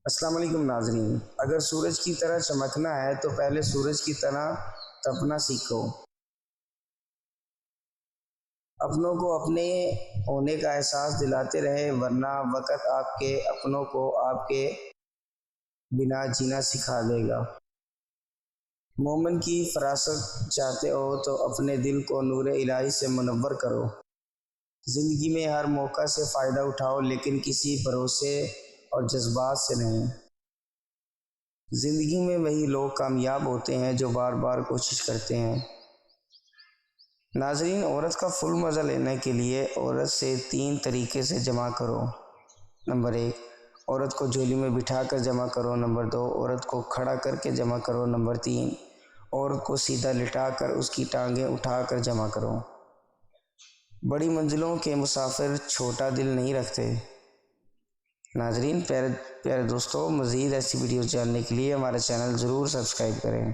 السلام علیکم ناظرین، اگر سورج کی طرح چمکنا ہے تو پہلے سورج کی طرح تپنا سیکھو۔ اپنوں کو اپنے ہونے کا احساس دلاتے رہے، ورنہ وقت آپ کے اپنوں کو آپ کے بنا جینا سکھا دے گا۔ مومن کی فراست چاہتے ہو تو اپنے دل کو نور الہی سے منور کرو۔ زندگی میں ہر موقع سے فائدہ اٹھاؤ، لیکن کسی بھروسے اور جذبات سے نہیں۔ زندگی میں وہی لوگ کامیاب ہوتے ہیں جو بار بار کوشش کرتے ہیں۔ ناظرین، عورت کا فل مزہ لینے کے لیے عورت سے 3 طریقے سے جمع کرو۔ نمبر 1، عورت کو جھولی میں بٹھا کر جمع کرو۔ نمبر 2، عورت کو کھڑا کر کے جمع کرو۔ نمبر 3، عورت کو سیدھا لٹا کر اس کی ٹانگیں اٹھا کر جمع کرو۔ بڑی منزلوں کے مسافر چھوٹا دل نہیں رکھتے۔ ناظرین، پیارے دوستو، مزید ایسی ویڈیوز جاننے کے لیے ہمارا چینل ضرور سبسکرائب کریں۔